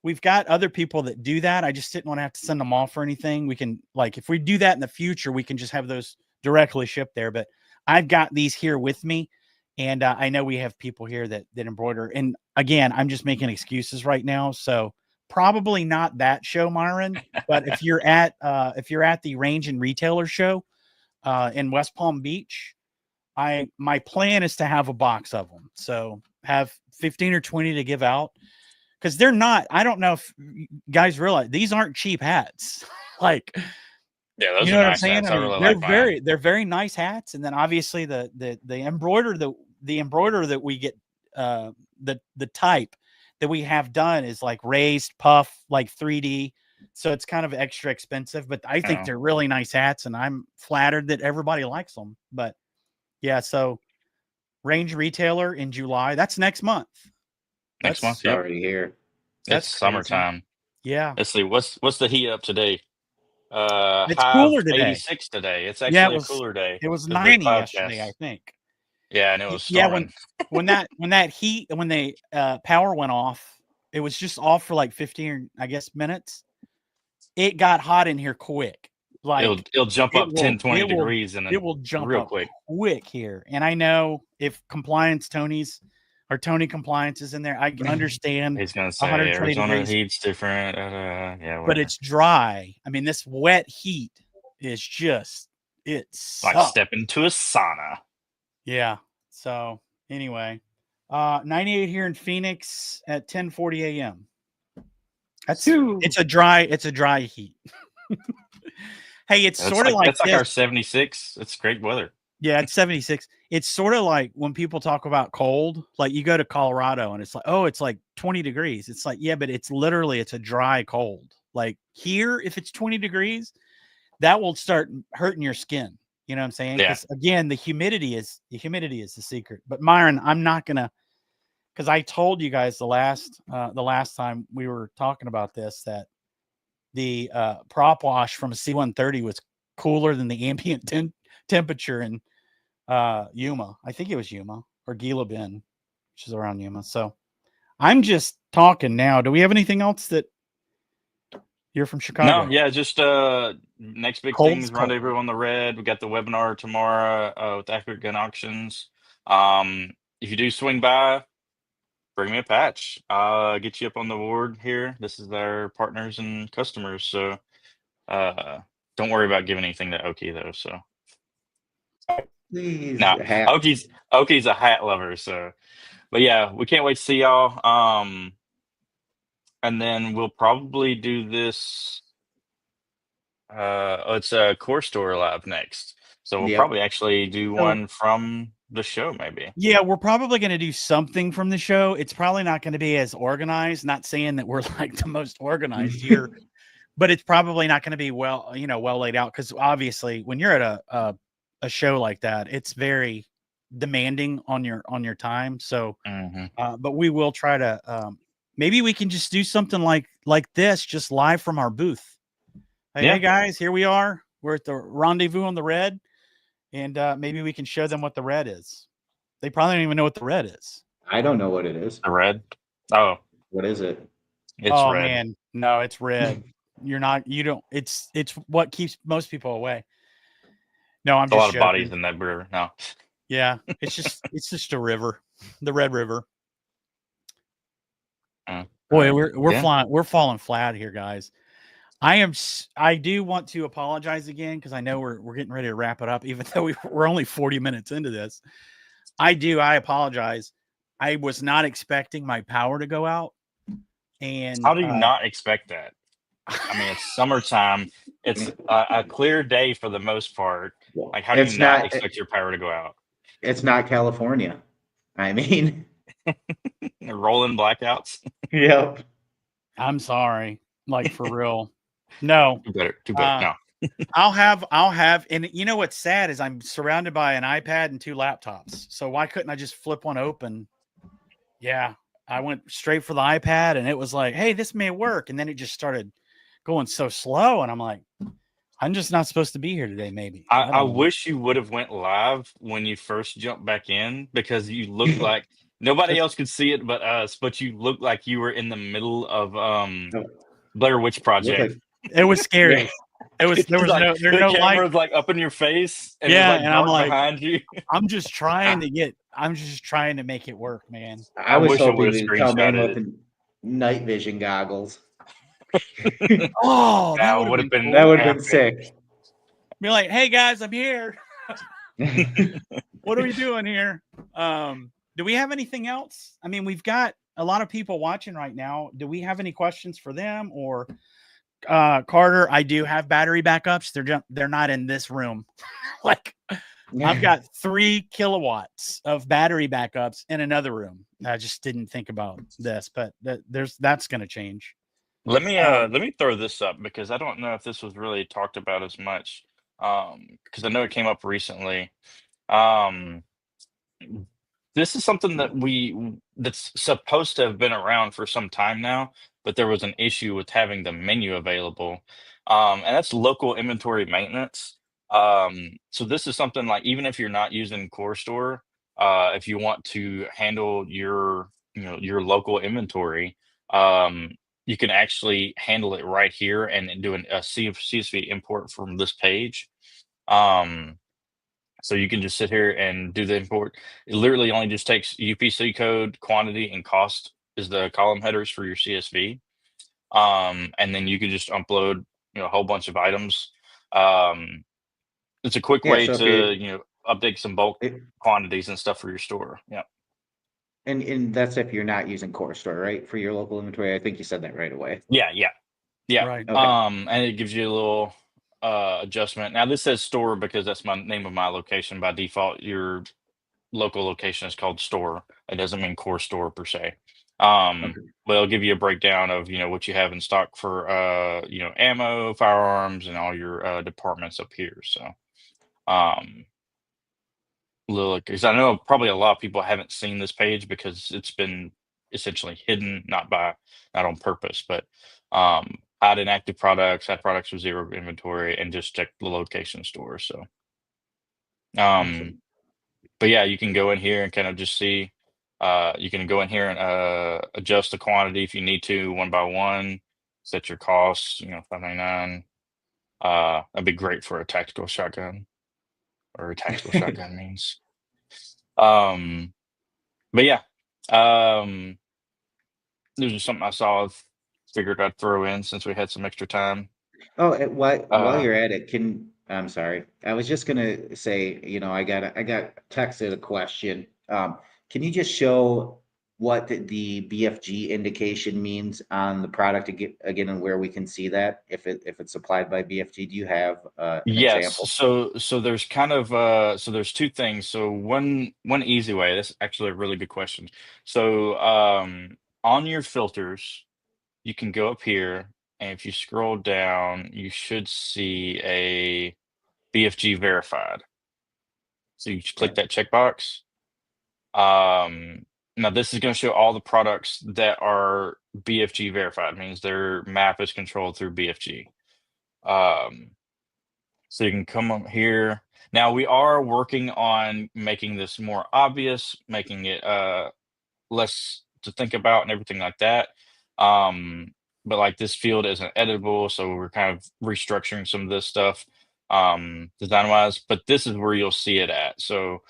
we've got other people that do that. I just didn't want to have to send them off or anything. We can, like, if we do that in the future, we can just have those directly shipped there. But I've got these here with me, and I know we have people here that embroider. And again, I'm just making excuses right now, so probably not that show, Myron. But if you're at the Range and Retailer show in West Palm Beach, my plan is to have a box of them. So have 15 or 20 to give out, because they're not. I don't know if you guys realize these aren't cheap hats. Like, Yeah, those you are know what I'm nice saying? hats. I I mean, really like mine. they're very nice hats. And then obviously the embroider that we get, the type that we have done is like raised puff, like 3D. So it's kind of extra expensive, but I think Oh. they're really nice hats, and I'm flattered that everybody likes them. But yeah, so Range Retailer in July. That's next month. Next month, It's yep. already here. That's It's crazy. summertime. Yeah. Let's see, what's the heat up today? It's High of cooler today. 86 today. It's Yeah, actually a cooler day. it was It's a bit 90 yesterday, I cloudcast. think. Yeah, and it was Yeah, storming. when the power went off, it was just off for like 15, I guess, minutes. It got hot in here quick. Like It'll jump up 10, 20 it will degrees and it then will jump real up quick. quick here. And I know if Tony Compliance is in there, I understand He's gonna say 120 Arizona degrees, heat's different. Yeah, but whatever. it's dry. I mean, this wet heat is just Like sucks. step into a sauna. Yeah. So anyway, 98 here in Phoenix at 10:40 a.m. It's a dry heat. Hey, it's That's sort of like that's like this. our 76. It's great weather. Yeah, it's 76. It's sort of like when people talk about cold, like you go to Colorado and it's like, oh, it's like 20 degrees. It's like, yeah, but it's a dry cold. Like here, if it's 20 degrees, that will start hurting your skin. You know what I'm saying? Yeah. Because again, the humidity is the secret. But Myron, I'm not gonna, because I told you guys the last time we were talking about this, that the prop wash from a C-130 was cooler than the ambient temperature in Yuma. I think it was Yuma or Gila Bend, which is around Yuma. So I'm just talking now. Do we have anything else that you're from Chicago? No, yeah, just next big Cold's thing is cold. Rendezvous on the Red. We got the webinar tomorrow with Accurate Gun Auctions. If you do swing by, bring me a patch. Get you up on the board here. This is our partners and customers, so don't worry about giving anything to Oki though. So Please, no, hat. Oki's a hat lover. So, but yeah, we can't wait to see y'all. And then we'll probably do this. It's a core store live next, so we'll Yep. probably actually do one from the show, maybe. Yeah, we're probably going to do something from the show. It's probably not going to be as organized. Not saying that we're like the most organized here, but it's probably not going to be well laid out, because obviously when you're at a show like that, it's very demanding on your time. So, but we will try to. Maybe we can just do something like this, just live from our booth. Hey guys, here we are. We're at the Rendezvous on the Red, and maybe we can show them what the Red is. They probably don't even know what the Red is. I don't know what it is. The Red. Oh, What is it? it's Oh red. man, no, it's red. You're not. You don't. It's what keeps most people away. No, I'm There's a lot just of bodies joking. in that river. No. Yeah, it's just a river, the Red River. Boy, we're Yeah. flying. We're falling flat here, guys. I do want to apologize again because I know we're getting ready to wrap it up, even though we're only 40 minutes into this. I apologize. I was not expecting my power to go out, and How do you not expect that? I mean, it's summertime. It's a clear day for the most part. Like, how do you It's not not. expect your power to go out? It's not California. I mean, Rolling blackouts. yep. I'm sorry, like for real. No, Too better. Too better. No. I'll have, and you know what's sad is I'm surrounded by an iPad and 2 laptops. So why couldn't I just flip one open? Yeah, I went straight for the iPad and it was like, hey, this may work. And then it just started going so slow. And I'm like, I'm just not supposed to be here today, maybe. I don't know. wish you would have went live when you first jumped back in because you looked like nobody else could see it but us, but you looked like you were in the middle of Blair Witch Look Project. like It was scary. yeah. There was Like there's the no light. camera's like up in your face and it's Yeah, like and I'm dark like, behind you. I'm just trying to make it work, man. I I was wish I hoping would have you'd come in screenshotted with it. the night vision goggles. Oh, that That would have would have been been That cool. would have been epic. sick. Be like, hey guys, I'm here. What are we doing here? Do we have anything else? I mean, we've got a lot of people watching right now. Do we have any questions for them or Carter? I do have battery backups. They're not in this room. Like I've got 3 kilowatts of battery backups in another room. I just didn't think about this, but that's going to change. Let me throw this up because I don't know if this was really talked about as much. Because I know it came up recently. Um, this is something that's supposed to have been around for some time now, but there was an issue with having the menu available. And that's local inventory maintenance. So this is something like even if you're not using Core Store, if you want to handle your local inventory, um, you can actually handle it right here and do a CSV import from this page. Um, so you can just sit here and do the import. It literally only just takes UPC code, quantity, and cost is the column headers for your CSV. And then you can just upload, a whole bunch of items. It's a quick Yeah, way so if to, you're update some bulk it, quantities and stuff for your store. Yeah. and that's if you're not using Core Store, right? For your local inventory. I think you said that right away. Yeah. Yeah. Yeah. Right. Okay. And it gives you a little adjustment. Now this says store because that's my name of my location. By default, your local location is called store. It doesn't mean core store per se. Okay. But it'll give you a breakdown of what you have in stock for ammo, firearms, and all your departments up here. So because I know probably a lot of people haven't seen this page because it's been essentially hidden, not on purpose, but add inactive products, add products with zero inventory, and just check the location store. So Awesome. but yeah, you can go in here and kind of just see. You can go in here and adjust the quantity if you need to, one by one. Set your costs. $5.99. That'd be great for a tactical shotgun, or a tactical shotgun means. But yeah, this is something I saw. Figured I'd throw in since we had some extra time. Oh, while Uh, you're at it, I'm sorry. I was just gonna say, I got texted a question. Can you just show what the BFG indication means on the product again and where we can see that if it's supplied by BFG? Do you have an Yes. example? So there's kind of there's two things. So one easy way. That's actually a really good question. So on your filters, you can go up here, and if you scroll down, you should see a BFG verified. So you just click Okay. that checkbox. Now this is going to show all the products that are BFG verified. Means their map is controlled through BFG. Um, So you can come up here. Now we are working on making this more obvious, making it less to think about and everything like that. But like this field isn't editable, so we're kind of restructuring some of this stuff design wise. But this is where you'll see it at. So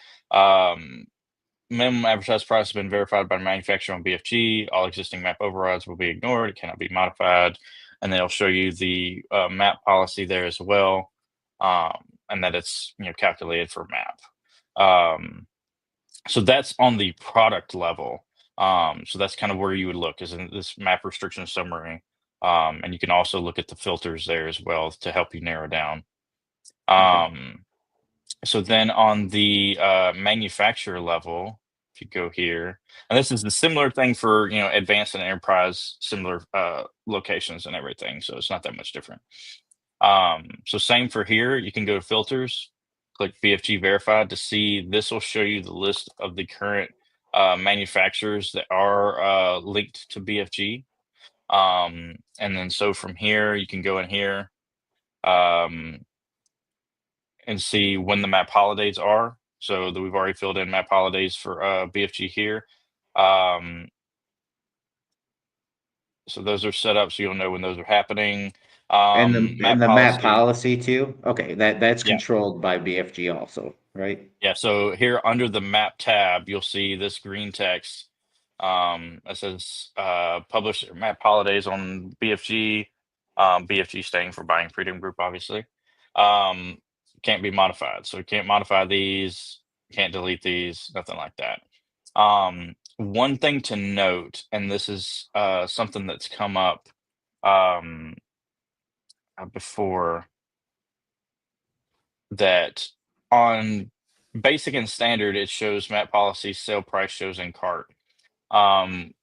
minimum advertised price has been verified by the manufacturer on BFG. All existing map overrides will be ignored. It cannot be modified. And then it'll show you the map policy there as well, and that it's calculated for map. So that's on the product level. So that's kind of where you would look, is in this map restriction summary. And you can also look at the filters there as well to help you narrow down. So then on the manufacturer level, if you go here, and this is the similar thing for advanced and enterprise, similar locations and everything. So it's not that much different. So same for here. You can go to filters, click BFG verified to see. This will show you the list of the current manufacturers that are linked to BFG. And then so from here, you can go in here and see when the map holidays are. So that we've already filled in map holidays for BFG here. So those are set up so you'll know when those are happening. And the map policy too. Okay, that's Yeah. controlled by BFG also, right? Yeah. So here under the map tab, you'll see this green text that says publish map holidays on BFG. BFG staying for Buying Freedom Group, obviously. Can't be modified. So you can't modify these, can't delete these, nothing like that. One thing to note, and this is something that's come up before, that on basic and standard, it shows map policy, sale price shows in cart. I'm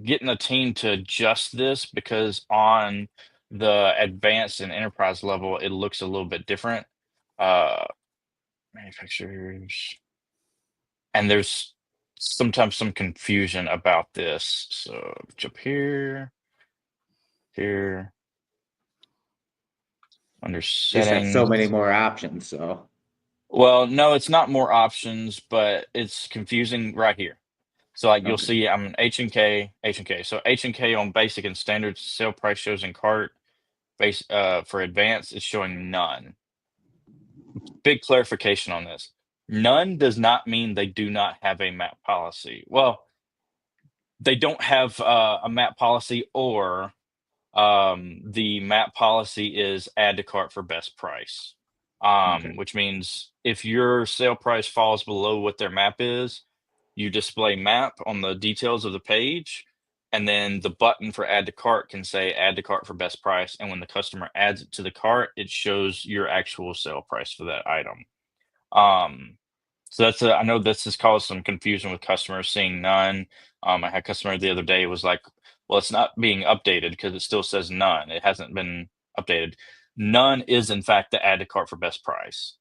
getting a team to adjust this because on the advanced and enterprise level, it looks a little bit different. Manufacturers, and there's sometimes some confusion about this. So jump here, under Just have settings. so many more options. So, well, no, it's not more options, but it's confusing right here. So like you'll see I'm an H&K. So H&K on basic and standard sale price shows in cart. Base for advanced, it's showing none. Big clarification on this. None does not mean they do not have a map policy. Well, they don't have a map policy, or the map policy is add to cart for best price. Which means if your sale price falls below what their map is, you display map on the details of the page, and then the button for add to cart can say add to cart for best price. And when the customer adds it to the cart, it shows your actual sale price for that item. So that's I know this has caused some confusion with customers seeing none. I had a customer the other day was like, well, it's not being updated because it still says none. It hasn't been updated. None is in fact the add to cart for best price.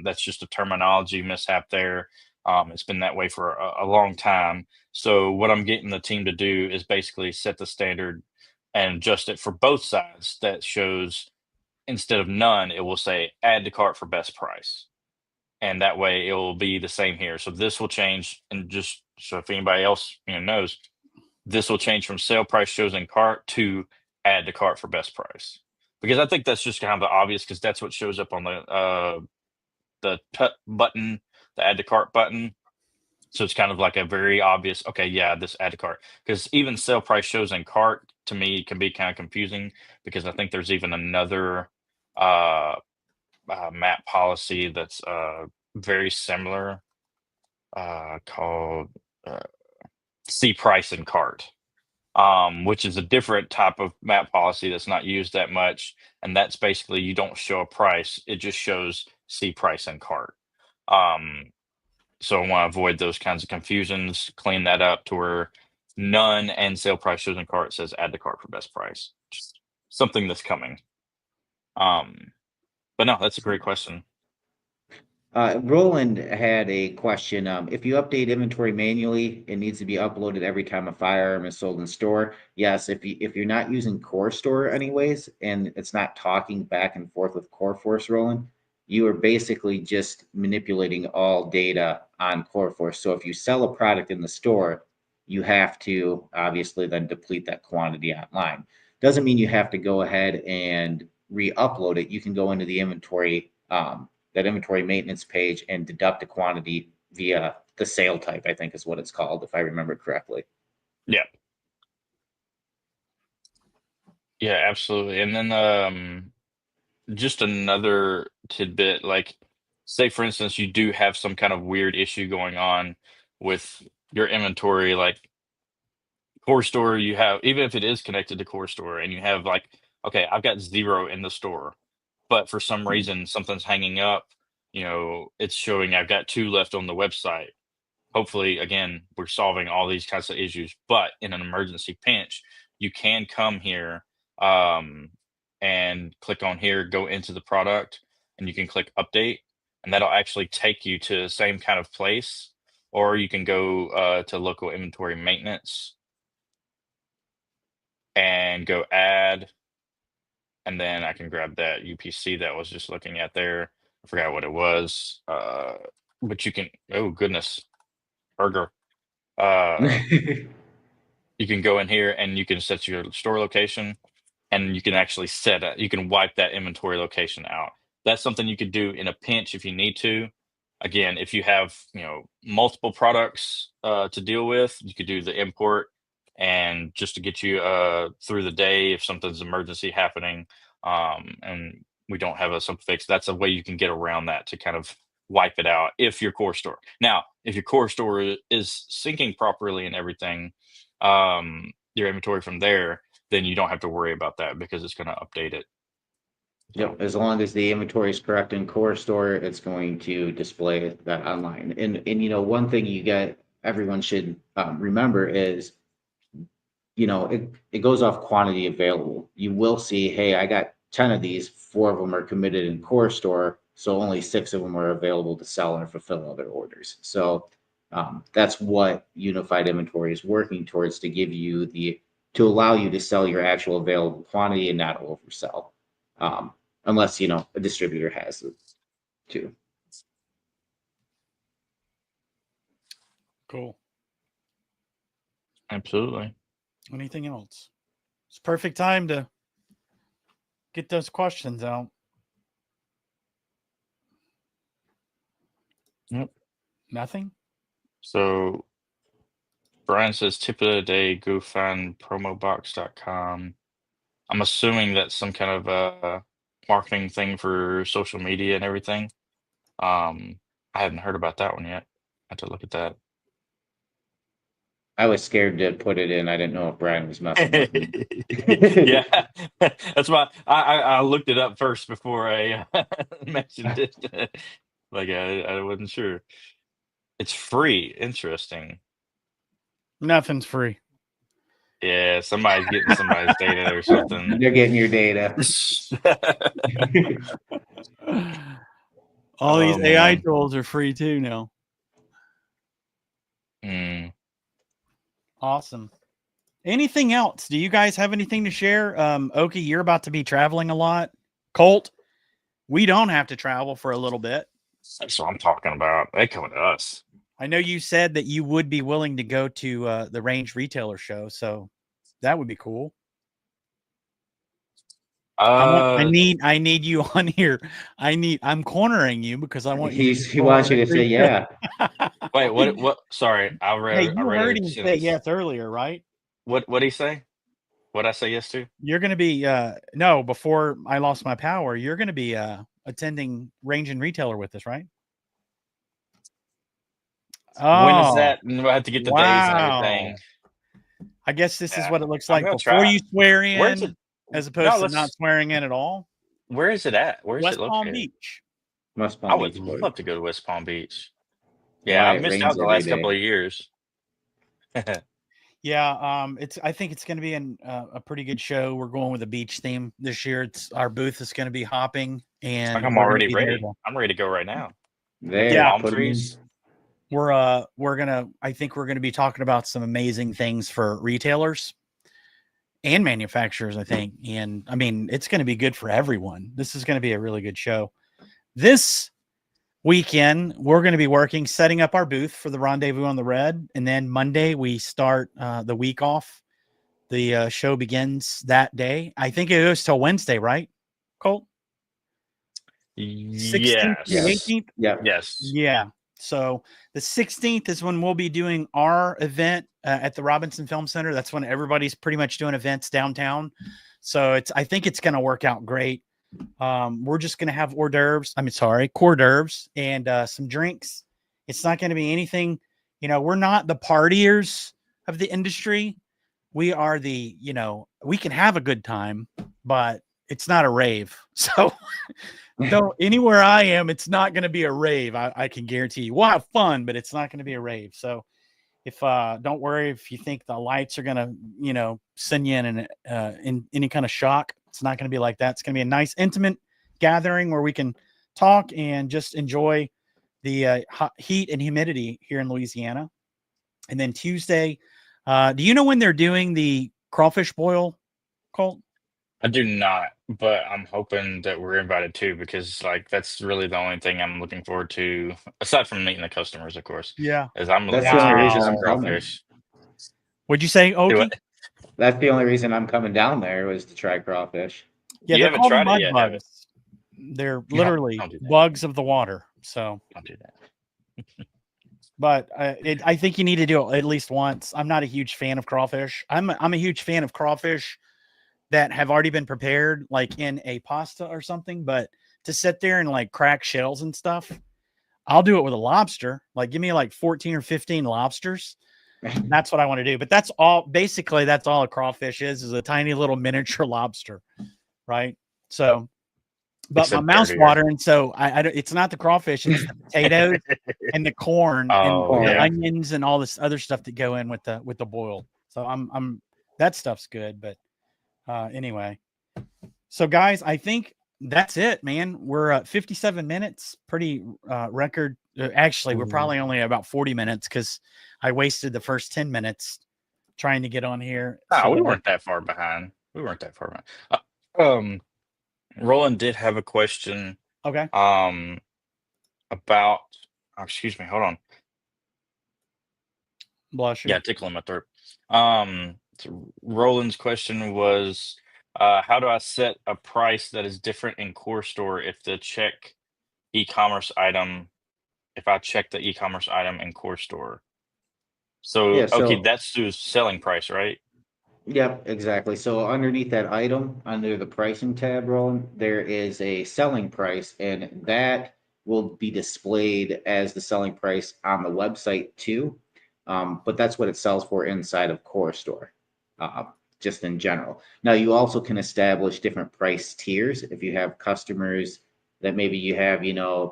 That's just a terminology mishap there. It's been that way for a long time. So what I'm getting the team to do is basically set the standard and adjust it for both sides. That shows instead of none, it will say add to cart for best price. And that way it will be the same here. So this will change, and just so if anybody else knows, this will change from sale price shows in cart to add to cart for best price. Because I think that's just kind of obvious, because that's what shows up on the button, the add to cart button. So it's kind of like a very obvious, okay, yeah, this add to cart. Because even sale price shows in cart to me can be kind of confusing, because I think there's even another map policy that's very similar called see price in cart, which is a different type of map policy that's not used that much. And that's basically, you don't show a price, it just shows see price in cart. So I want to avoid those kinds of confusions, clean that up to where none and sale price shows in cart says add to cart for best price. Just something that's coming. But no, that's a great question. Roland had a question. If you update inventory manually, it needs to be uploaded every time a firearm is sold in store. Yes, if you're not using coreSTORE anyways, and it's not talking back and forth with coreFORCE, Roland, you are basically just manipulating all data on coreFORCE. So if you sell a product in the store, you have to obviously then deplete that quantity online. Doesn't mean you have to go ahead and re-upload it. You can go into the inventory, that inventory maintenance page, and deduct a quantity via the sale type, I think is what it's called, if I remember correctly. Yeah. Yeah, absolutely. And then just another tidbit, like say for instance you do have some kind of weird issue going on with your inventory, like core store, you have, even if it is connected to core store and you have like, okay, I've got 0 in the store, but for some reason something's hanging up, it's showing I've got 2 left on the website. Hopefully, again, we're solving all these kinds of issues, but in an emergency pinch, you can come here, and click on here, go into the product, and you can click update, and that'll actually take you to the same kind of place. Or you can go to local inventory maintenance and go add, and then I can grab that UPC that I was just looking at there. I forgot what it was, but you can. Oh goodness, burger. You can go in here and you can set your store location, and you can actually you can wipe that inventory location out. That's something you could do in a pinch if you need to. Again, if you have, multiple products to deal with, you could do the import, and just to get you through the day if something's emergency happening, and we don't have something fixed. That's a way you can get around that to kind of wipe it out if your core store. Now, if your core store is syncing properly and everything, your inventory from there, then you don't have to worry about that because it's going to update it. Yep, as long as the inventory is correct in core store, it's going to display that online. And one thing everyone should remember is, it goes off quantity available. You will see, hey, I got 10 of these, 4 of them are committed in core store, so only 6 of them are available to sell or fulfill other orders. So that's what unified inventory is working towards, to allow you to sell your actual available quantity and not oversell. Unless, a distributor has it too. Cool. Absolutely. Anything else? It's perfect time to get those questions out. Yep. Nothing? So Brian says tip of the day, go find promobox.com. I'm assuming that's some kind of marketing thing for social media and everything. I haven't heard about that one yet. I have to look at that. I was scared to put it in. I didn't know if Brian was messing with me. Yeah, that's why I looked it up first before I mentioned it. Like I wasn't sure. It's free. Interesting. Nothing's free. Yeah, somebody's getting somebody's data or something. They're getting your data. All these Oh, AI man. tools are free too now. Awesome. Anything else? Do you guys have anything to share? Oki, you're about to be traveling a lot. Colt, we don't have to travel for a little bit. That's what I'm talking about. They coming to us. I know you said that you would be willing to go to the Range Retailer Show, so that would be cool. I need you on here. I'm cornering you because I want you. He wants you to say yeah. Wait, what? Sorry, I read. Hey, you heard him say yes earlier, right? What did he say? What I say yes to? You're going to be no, before I lost my power, you're going to be attending Range and Retailer with us, right? When is that? I have to get the days and everything. I guess this is what it looks like before try. you swear in, Where's it? as opposed to not swearing in at all. Where is it at? Where is West it located? Palm Beach. West Palm I would Beach, love to go to West Palm Beach. Yeah, Why? I've missed It out rains the every last couple day. of years. Yeah, I think it's going to be a pretty good show. We're going with a beach theme this year. Our booth is going to be hopping, and Like I'm we're gonna already be ready. there I'm ready to go right now. There, Yeah. Palm put 'em in. trees. I think we're gonna be talking about some amazing things for retailers and manufacturers, I think. And I mean, it's going to be good for everyone. This is going to be a really good show. This weekend, we're going to be working, setting up our booth for the Rendezvous on the Red. And then Monday, we start the week off. The show begins that day. I think it goes till Wednesday, right, Colt? 16th Yes. to 18th? Yeah. Yes. Yeah. So the 16th is when we'll be doing our event at the Robinson Film Center. That's when everybody's pretty much doing events downtown. So I think it's going to work out great. We're just going to have hors d'oeuvres and some drinks. It's not going to be anything, we're not the partiers of the industry. We are we can have a good time, but it's not a rave. So though anywhere I am, it's not going to be a rave. I can guarantee you. We'll have fun, but it's not going to be a rave. So if don't worry if you think the lights are going to, send you in any kind of shock. It's not going to be like that. It's going to be a nice, intimate gathering where we can talk and just enjoy the heat and humidity here in Louisiana. And then Tuesday, do you know when they're doing the crawfish boil, Colt? I do not, but I'm hoping that we're invited too, because that's really the only thing I'm looking forward to, aside from meeting the customers, of course. Yeah. Is I'm That's looking the only forward to reason some I'm coming. crawfish. What'd you say, Do Okie? it. That's the only reason I'm coming down there was to try crawfish. Yeah, You they're haven't called tried it mud yet, have bugs. They're literally don't do that. bugs of the water. So, Don't do that. but I think you need to do it at least once. I'm not a huge fan of crawfish. I'm a huge fan of crawfish that have already been prepared, like in a pasta or something. But to sit there and crack shells and stuff, I'll do it with a lobster. Give me 14 or 15 lobsters. That's what I want to do. But that's all. Basically, that's all a crawfish is a tiny little miniature lobster, right? So, but Except my mouth's dirtier. watering. So it's not the crawfish. It's the potatoes and the corn and Oh, the yeah. onions and all this other stuff that go in with the boil. So I'm that stuff's good. But anyway, so guys, I think that's it, man. We're at 57 minutes, pretty record. Actually, we're probably only about 40 minutes because I wasted the first 10 minutes trying to get on here. No, we So, weren't that far behind. Roland did have a question okay. about. Oh, excuse me. Hold on. Blush. Yeah, tickling my throat. So Roland's question was, how do I set a price that is different in Core Store if I check the e-commerce item in Core Store? So, Yeah, okay, so that's through selling price, right? Yep, exactly. So underneath that item, under the pricing tab, Roland, there is a selling price, and that will be displayed as the selling price on the website too. But that's what it sells for inside of Core Store, just in general. Now, you also can establish different price tiers if you have customers that maybe you have,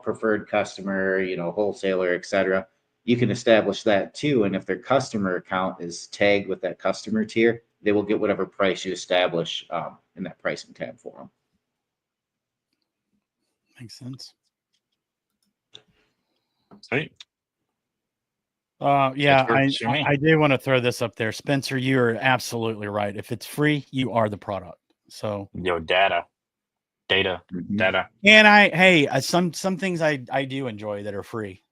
preferred customer, wholesaler, etc. You can establish that too. And if their customer account is tagged with that customer tier, they will get whatever price you establish in that pricing tab for them. Makes sense. Sweet. Yeah, works for me. I do want to throw this up there. Spencer, you are absolutely right. If it's free, you are the product. So Data. And some things I do enjoy that are free.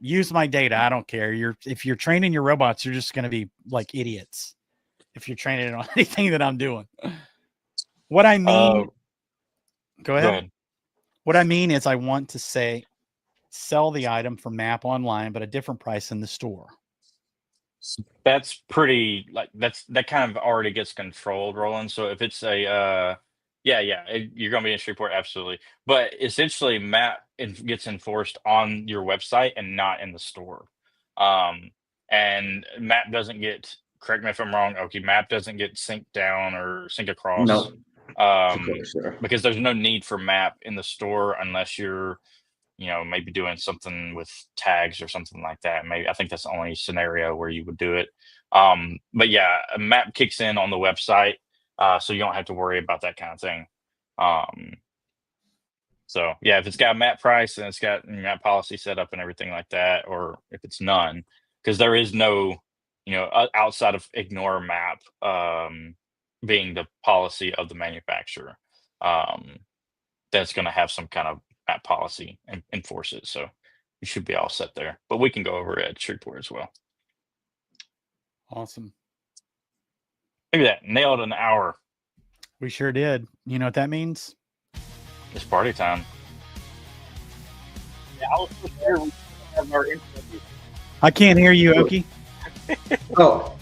Use my data. I don't care. If you're training your robots, you're just going to be like idiots if you're training it on anything that I'm doing. What I mean, go ahead. What I mean is I want to sell the item for MAP online, but a different price in the store. That's pretty that kind of already gets controlled, Roland. So if it's a you're gonna be in Shreveport, absolutely. But essentially, MAP gets enforced on your website and not in the store. And MAP doesn't get. Correct me if I'm wrong. Okay, MAP doesn't get synced down or sync across. No, of course, sir. Because there's no need for MAP in the store unless you're maybe doing something with tags or something like that. Maybe I think that's the only scenario where you would do it. But yeah, a map kicks in on the website, so you don't have to worry about that kind of thing. So yeah, if it's got a map price and it's got map policy set up and everything like that, or if it's none, because there is no, outside of ignore map being the policy of the manufacturer, that's going to have some kind of map policy and enforce it. So you should be all set there. But we can go over it at Shreveport as well. Awesome. Look at that. Nailed an hour. We sure did. You know what that means? It's party time. Yeah, I was supposed to hear we have our interview. I can't hear you, Okie. Oh,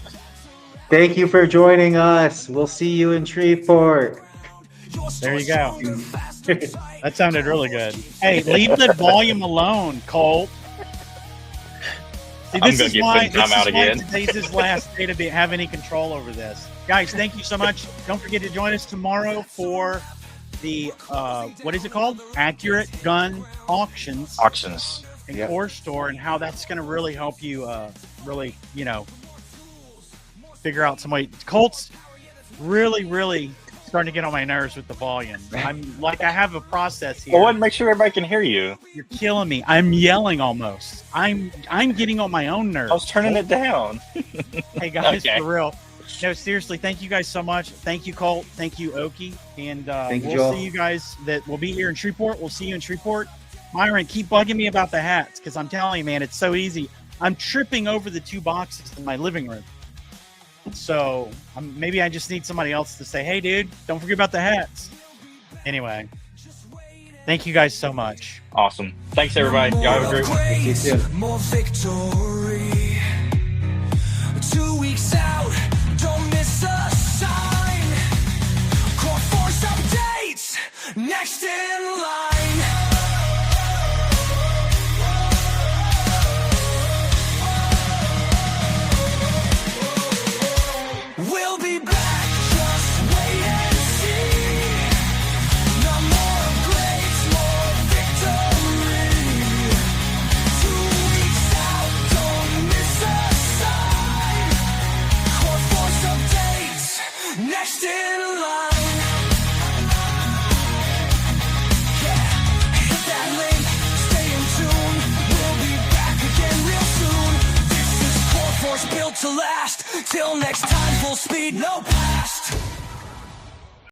thank you for joining us. We'll see you in Shreveport. There you go. That sounded really good. Hey, leave the volume alone, Colt. See, I'm this gonna is get why, put in timeout again. Today's his last day to have any control over this. Guys, thank you so much. Don't forget to join us tomorrow for the what is it called? Accurate Gun Auctions and Yep. Core Store, and how that's going to really help you really, figure out some way. Colt's really starting to get on my nerves with the volume. I'm like, I have a process here. Well, what? Make sure everybody can hear you. You're killing me. I'm yelling almost. I'm getting on my own nerves. I was turning it down. Hey guys, Okay. for real. No, seriously, thank you guys so much. Thank you, Colt. Thank you, Okie. And Thank you, we'll Joel. see you guys that will be here in Shreveport. We'll see you in Shreveport. Myron, keep bugging me about the hats because I'm telling you, man, it's so easy. I'm tripping over the 2 boxes in my living room. So maybe I just need somebody else to say, hey, dude, don't forget about the hats. Anyway, thank you guys so much. Awesome. Thanks, everybody. Y'all have a great one. You too. More victory. 2 weeks out, don't miss a sign. coreFORCE updates, next in line. We'll be back, just wait and see. No more upgrades, more victory. 2 weeks out, don't miss a sign. coreFORCE updates, next in line. Yeah, hit that link, stay in tune. We'll be back again real soon. This is coreFORCE built to last. Till next time, full speed, no past.